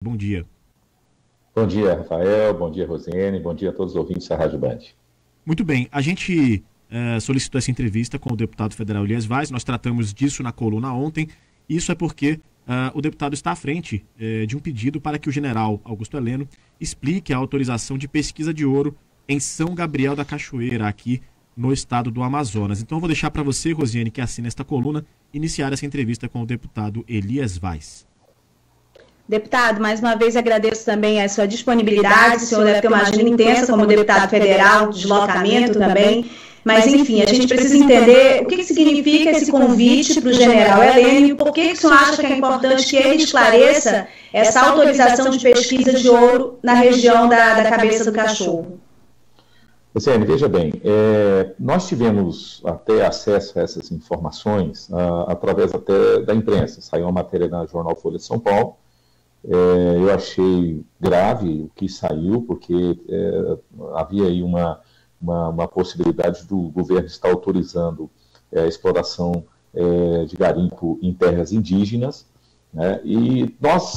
Bom dia. Bom dia, Rafael. Bom dia, Rosiane. Bom dia a todos os ouvintes da Rádio Band. Muito bem, a gente solicitou essa entrevista com o deputado federal Elias Vaz, nós tratamos disso na coluna ontem. Isso é porque o deputado está à frente de um pedido para que o general Augusto Heleno explique a autorização de pesquisa de ouro em São Gabriel da Cachoeira, aqui no estado do Amazonas. Então eu vou deixar para você, Rosiane, que assina esta coluna, iniciar essa entrevista com o deputado Elias Vaz. Deputado, mais uma vez agradeço também a sua disponibilidade. O senhor deve ter uma agenda intensa como deputado federal, deslocamento também. Mas, enfim, a gente precisa entender o que significa esse convite para o general Heleno e por que o senhor acha que é importante que ele esclareça essa autorização de pesquisa de ouro na região da cabeça do cachorro. Luciane, veja bem, nós tivemos até acesso a essas informações através até da imprensa. Saiu uma matéria na Jornal Folha de São Paulo. Eu achei grave o que saiu, porque havia aí uma possibilidade do governo estar autorizando a exploração de garimpo em terras indígenas, né? E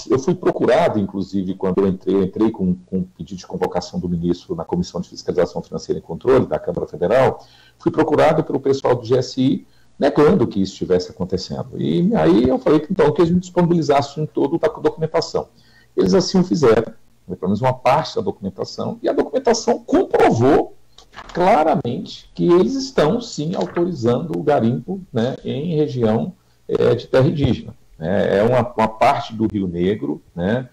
eu fui procurado, inclusive, quando eu entrei com um pedido de convocação do ministro na Comissão de Fiscalização Financeira e Controle da Câmara Federal, fui procurado pelo pessoal do GSI, negando que isso estivesse acontecendo. E aí eu falei então, que eles me disponibilizassem toda a documentação. Eles assim o fizeram, pelo menos uma parte da documentação, e a documentação comprovou claramente que eles estão, sim, autorizando o garimpo, né, em região de terra indígena. É uma parte do Rio Negro, né,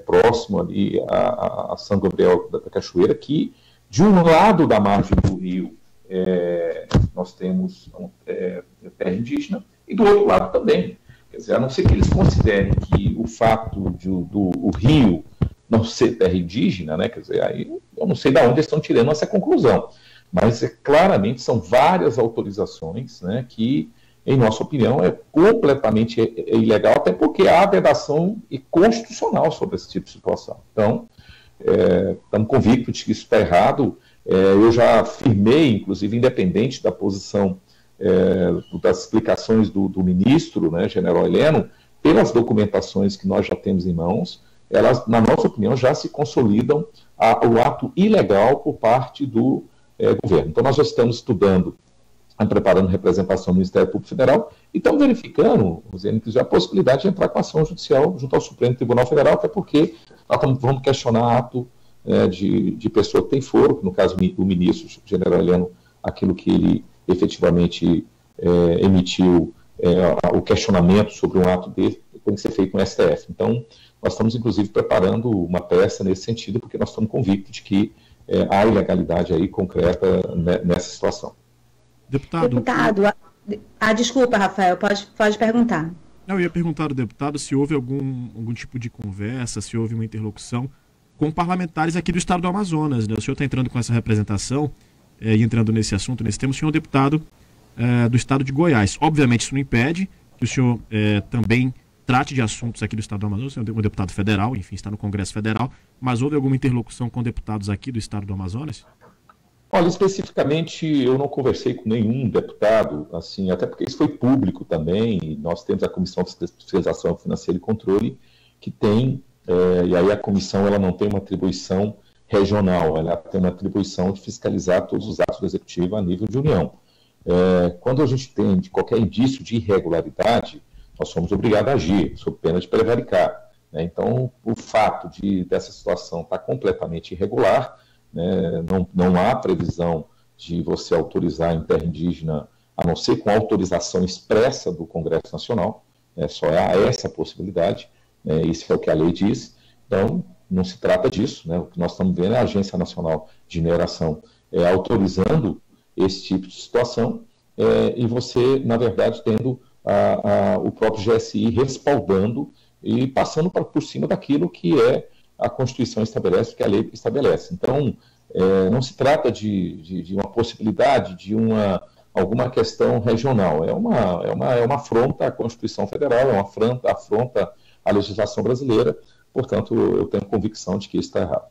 próximo ali a São Gabriel da Cachoeira, que de um lado da margem do rio nós temos terra indígena, e do outro lado também. Quer dizer, a não ser que eles considerem que o fato do rio não ser terra indígena, né, quer dizer, aí eu não sei de onde eles estão tirando essa conclusão, mas claramente são várias autorizações, né, que, em nossa opinião, é completamente ilegal, até porque há vedação constitucional sobre esse tipo de situação. Então, estamos convictos de que isso está errado. Eu já afirmei, inclusive, independente da posição das explicações do ministro, né, general Heleno, pelas documentações que nós já temos em mãos, elas, na nossa opinião, já se consolidam o ato ilegal por parte do governo. Então, nós já estamos estudando, preparando representação do Ministério Público Federal e estamos verificando, a possibilidade de entrar com ação judicial junto ao Supremo Tribunal Federal, até porque nós vamos questionar ato de pessoa que tem foro, no caso o ministro general Heleno, aquilo que ele efetivamente emitiu, o questionamento sobre um ato dele tem que ser feito no STF. Então, nós estamos, inclusive, preparando uma peça nesse sentido, porque nós estamos convictos de que há ilegalidade aí concreta nessa situação. Deputado, desculpa, Rafael, pode perguntar. Eu ia perguntar ao deputado se houve algum tipo de conversa, se houve uma interlocução com parlamentares aqui do estado do Amazonas, né? O senhor está entrando com essa representação e entrando nesse assunto, nesse tema, o senhor é um deputado do estado de Goiás. Obviamente isso não impede que o senhor também trate de assuntos aqui do estado do Amazonas, o senhor é um deputado federal, enfim, está no Congresso Federal, mas houve alguma interlocução com deputados aqui do estado do Amazonas? Olha, especificamente eu não conversei com nenhum deputado, assim, até porque isso foi público também, e nós temos a Comissão de Fiscalização Financeira e Controle, que tem, e aí a comissão ela não tem uma atribuição regional, ela tem uma atribuição de fiscalizar todos os atos do Executivo a nível de União. Quando a gente tem qualquer indício de irregularidade, nós somos obrigados a agir, sob pena de prevaricar, né? Então, o fato dessa situação estar completamente irregular, né, não há previsão de você autorizar em terra indígena, a não ser com autorização expressa do Congresso Nacional, né, só há essa possibilidade, né, isso é o que a lei diz. Então, não se trata disso, né, o que nós estamos vendo é a Agência Nacional de Mineração autorizando esse tipo de situação, e você, na verdade, tendo o próprio GSI respaldando e passando por cima daquilo que a Constituição estabelece, que a lei estabelece. Então, não se trata de uma possibilidade de alguma questão regional. É uma afronta à Constituição Federal, é uma afronta à legislação brasileira. Portanto, eu tenho convicção de que isso está errado.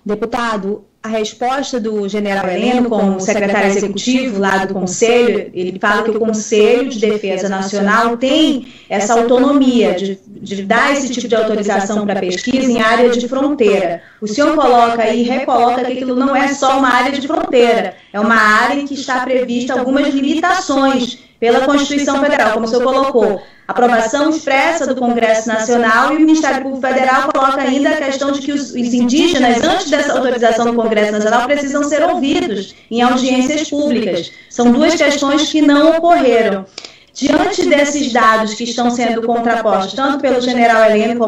Deputado, a resposta do general Heleno, como secretário executivo lá do Conselho, ele fala que o Conselho de Defesa Nacional tem essa autonomia de dar esse tipo de autorização para pesquisa em área de fronteira. O senhor coloca aí, recoloca que aquilo não é só uma área de fronteira, é uma área em que está prevista algumas limitações pela Constituição Federal, como o senhor colocou. Aprovação expressa do Congresso Nacional, e o Ministério Público Federal coloca ainda a questão de que os indígenas, antes dessa autorização do Congresso Nacional, precisam ser ouvidos em audiências públicas. São duas questões que não ocorreram. Diante desses dados que estão sendo contrapostos, tanto pelo general Heleno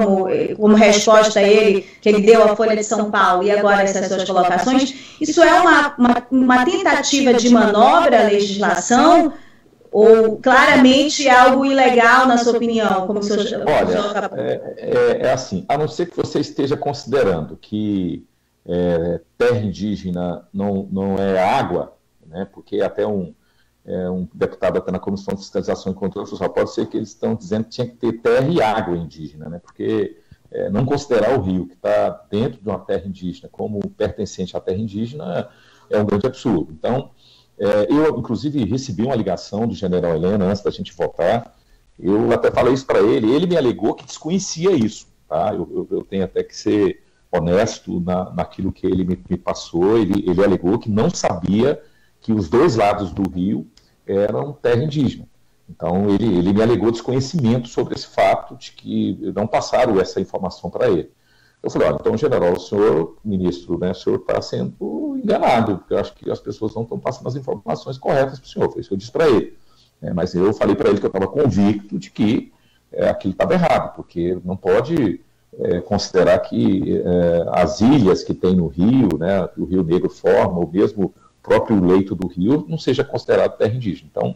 como resposta a ele, que ele deu à Folha de São Paulo, e agora essas suas colocações, isso é uma tentativa de manobra à legislação, ou claramente algo ilegal, na sua opinião? Como o senhor... Olha, é assim, a não ser que você esteja considerando que terra indígena não é água, né, porque até um deputado até na Comissão de Fiscalização e Controle Social, pode ser que eles estão dizendo que tinha que ter terra e água indígena, né, porque não considerar o rio que está dentro de uma terra indígena como pertencente à terra indígena é um grande absurdo. Então, eu, inclusive, recebi uma ligação do general Heleno antes da gente votar. Eu até falei isso para ele. Ele me alegou que desconhecia isso. Tá? Eu tenho até que ser honesto naquilo que ele me passou. Ele alegou que não sabia que os dois lados do rio eram terra indígena. Então, ele me alegou desconhecimento sobre esse fato de que não passaram essa informação para ele. Eu falei, olha, então, general, o senhor, ministro, né, o senhor está sendo enganado, porque eu acho que as pessoas não estão passando as informações corretas para o senhor. Foi isso que eu disse para ele. Mas eu falei para ele que eu estava convicto de que aquilo estava errado, porque não pode considerar que as ilhas que tem no rio, né, que o Rio Negro forma, ou mesmo o próprio leito do rio, não seja considerado terra indígena. Então,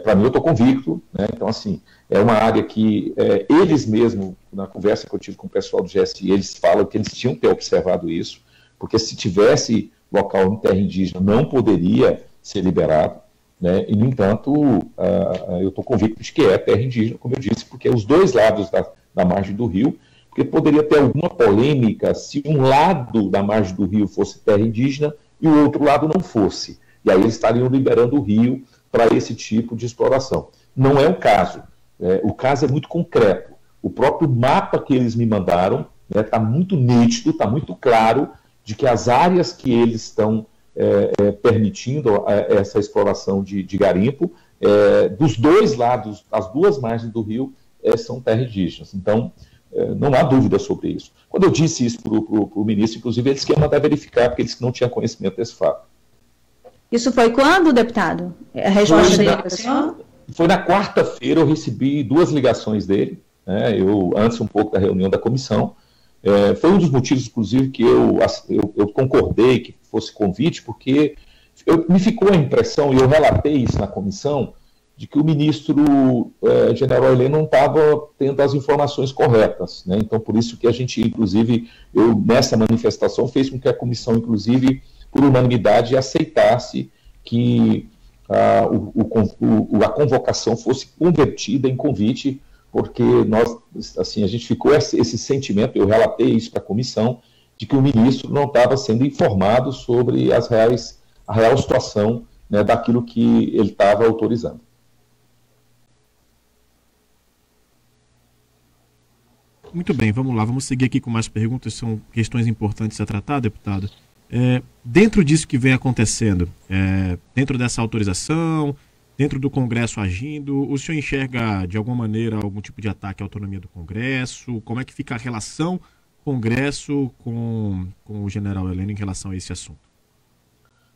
para mim, eu estou convicto, né? Então, assim, é uma área que eles mesmos, na conversa que eu tive com o pessoal do GSI, eles falam que eles tinham que ter observado isso, porque se tivesse local em terra indígena, não poderia ser liberado, né? E, no entanto, eu estou convicto de que é terra indígena, como eu disse, porque os dois lados da margem do rio, porque poderia ter alguma polêmica se um lado da margem do rio fosse terra indígena e o outro lado não fosse. E aí eles estariam liberando o rio para esse tipo de exploração. Não é o caso. O caso é muito concreto. O próprio mapa que eles me mandaram está muito nítido, está muito claro de que as áreas que eles estão permitindo essa exploração de garimpo, dos dois lados, as duas margens do rio, são terra indígenas. Então, não há dúvida sobre isso. Quando eu disse isso para o ministro, inclusive, eles queriam mandar verificar, porque eles não tinham conhecimento desse fato. Isso foi quando, deputado? A resposta dele para o senhor? Foi na quarta-feira, eu recebi 2 ligações dele, né, antes um pouco da reunião da comissão. Foi um dos motivos, inclusive, que eu concordei que fosse convite, porque me ficou a impressão, e eu relatei isso na comissão, de que o ministro general Heleno não estava tendo as informações corretas, né? Então, por isso que a gente, inclusive, nessa manifestação, fez com que a comissão, inclusive, por unanimidade, aceitasse que a convocação fosse convertida em convite, porque a gente ficou esse sentimento, eu relatei isso para a comissão, de que o ministro não estava sendo informado sobre a real situação, né, daquilo que ele estava autorizando. Muito bem, vamos lá, vamos seguir aqui com mais perguntas, são questões importantes a tratar, deputado. Dentro disso que vem acontecendo, dentro dessa autorização, dentro do Congresso agindo, o senhor enxerga de alguma maneira algum tipo de ataque à autonomia do Congresso? Como é que fica a relação Congresso com o general Heleno em relação a esse assunto?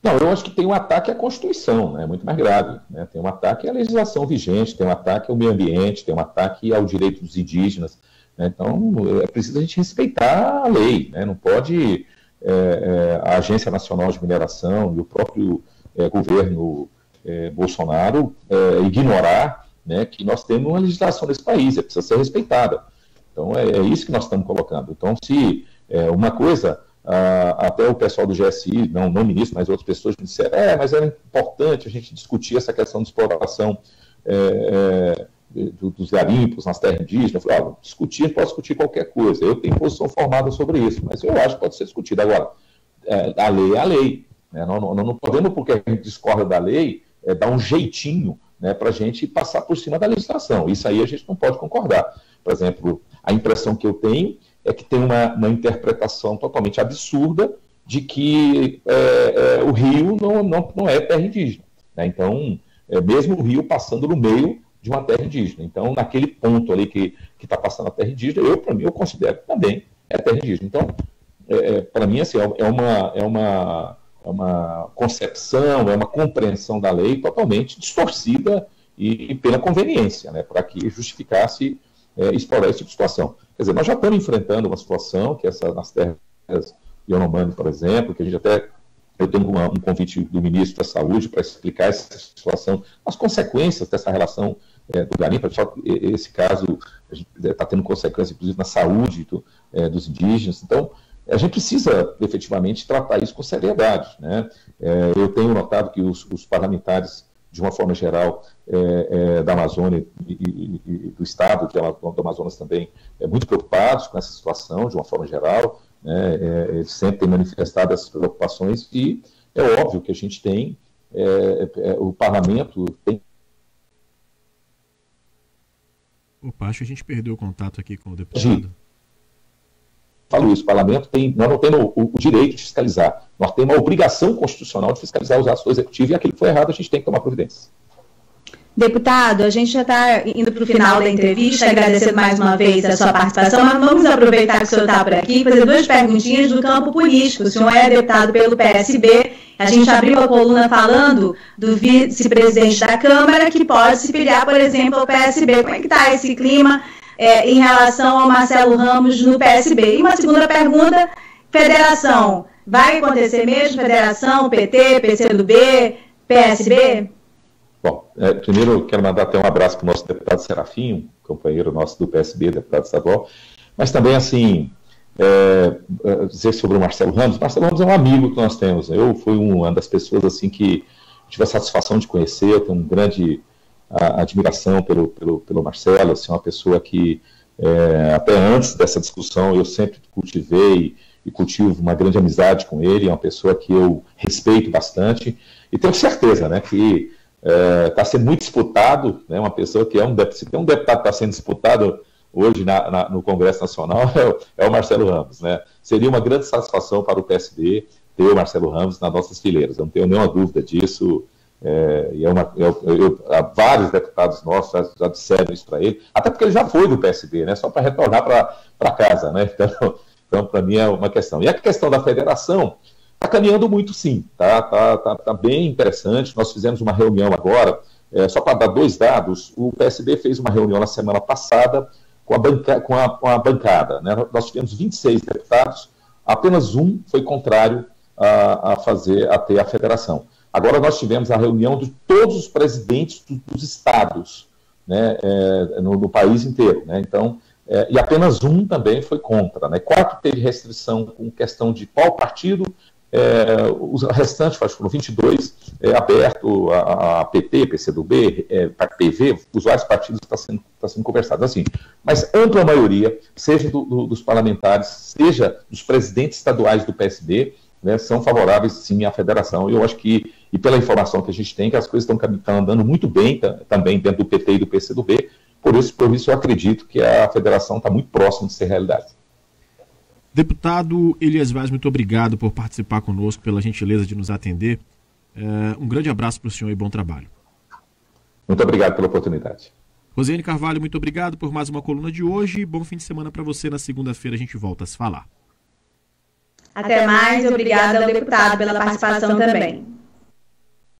Não, eu acho que tem um ataque à Constituição, né, muito mais grave, né? Tem um ataque à legislação vigente, tem um ataque ao meio ambiente, tem um ataque ao direito dos indígenas, né? Então é preciso a gente respeitar a lei, né? Não pode a Agência Nacional de Mineração e o próprio governo Bolsonaro ignorar, né, que nós temos uma legislação nesse país, precisa ser respeitada. Então é isso que nós estamos colocando. Então, se uma coisa, até o pessoal do GSI, não o ministro, mas outras pessoas me disseram, mas era importante a gente discutir essa questão de exploração dos garimpos nas terras indígenas. Eu falei, pode discutir qualquer coisa. Eu tenho posição formada sobre isso, mas eu acho que pode ser discutido. Agora, a lei é a lei. Né? Nós não podemos, porque a gente discorda da lei, dar um jeitinho, né, para a gente passar por cima da legislação. Isso aí a gente não pode concordar. Por exemplo, a impressão que eu tenho é que tem uma interpretação totalmente absurda de que o rio não é terra indígena. Né? Então, mesmo o rio passando no meio de uma terra indígena. Então, naquele ponto ali que está passando a terra indígena, para mim, eu considero que também é terra indígena. Então, para mim, assim, é uma concepção, é uma compreensão da lei totalmente distorcida e pela conveniência, né, para que justificasse explorar esse tipo de situação. Quer dizer, nós já estamos enfrentando uma situação que nas terras Yanomami, por exemplo, que a gente eu tenho um convite do ministro da Saúde para explicar essa situação, as consequências dessa relação do garimpo. Esse caso está tendo consequências, inclusive, na saúde dos indígenas. Então, a gente precisa, efetivamente, tratar isso com seriedade. Né? Eu tenho notado que os parlamentares, de uma forma geral, da Amazônia e do Estado do Amazonas também, muito preocupados com essa situação, de uma forma geral. Né? Eles sempre têm manifestado essas preocupações e é óbvio que a gente tem, o parlamento tem... Opa, acho que a gente perdeu o contato aqui com o deputado. Falo isso, o parlamento nós não temos o direito de fiscalizar, nós temos a obrigação constitucional de fiscalizar os atos do executivo e aquilo que foi errado a gente tem que tomar providência. Deputado, a gente já está indo para o final da entrevista, agradecendo mais uma vez a sua participação, mas vamos aproveitar que o senhor está por aqui e fazer duas perguntinhas do campo político. O senhor é deputado pelo PSB, a gente abriu a coluna falando do vice-presidente da Câmara que pode se filiar, por exemplo, ao PSB. Como é que está esse clima em relação ao Marcelo Ramos no PSB? E uma segunda pergunta, federação, vai acontecer mesmo federação, PT, PCdoB, PSB? Bom, primeiro eu quero mandar até um abraço para o nosso deputado Serafim, companheiro nosso do PSB, deputado estadual, mas também, assim, dizer sobre o Marcelo Ramos. Marcelo Ramos é um amigo que nós temos. Eu fui uma das pessoas, assim, que tive a satisfação de conhecer, eu tenho uma grande admiração pelo Marcelo, assim, uma pessoa que, até antes dessa discussão, eu sempre cultivei e cultivo uma grande amizade com ele, é uma pessoa que eu respeito bastante, e tenho certeza, né, que está sendo muito disputado, né, uma pessoa que se tem um deputado que está sendo disputado hoje no Congresso Nacional, é o Marcelo Ramos. Né? Seria uma grande satisfação para o PSB ter o Marcelo Ramos nas nossas fileiras, eu não tenho nenhuma dúvida disso, vários deputados nossos já disseram isso para ele, até porque ele já foi do PSB, né, só para retornar para casa. Né? Então, para mim é uma questão. E a questão da federação, está caminhando muito, sim, tá bem interessante. Nós fizemos uma reunião agora, só para dar dois dados, o PSB fez uma reunião na semana passada com a bancada. Né? Nós tivemos 26 deputados, apenas um foi contrário a ter a federação. Agora nós tivemos a reunião de todos os presidentes dos estados, né, no país inteiro. Né? Então, e apenas um também foi contra. Né? 4 teve restrição com questão de qual partido. Os restantes, acho que foram 22, aberto a PT, PCdoB, PV, os vários partidos que está sendo conversado assim. Mas ampla maioria, seja dos parlamentares, seja dos presidentes estaduais do PSB, né, são favoráveis sim à federação. E eu acho que, e pela informação que a gente tem, que as coisas estão andando muito bem também dentro do PT e do PCdoB, por isso eu acredito que a federação está muito próxima de ser realidade. Deputado Elias Vaz, muito obrigado por participar conosco, pela gentileza de nos atender. Um grande abraço para o senhor e bom trabalho. Muito obrigado pela oportunidade. Rosiane Carvalho, muito obrigado por mais uma coluna de hoje. Bom fim de semana para você. Na segunda-feira a gente volta a se falar. Até mais e obrigada ao deputado pela participação também.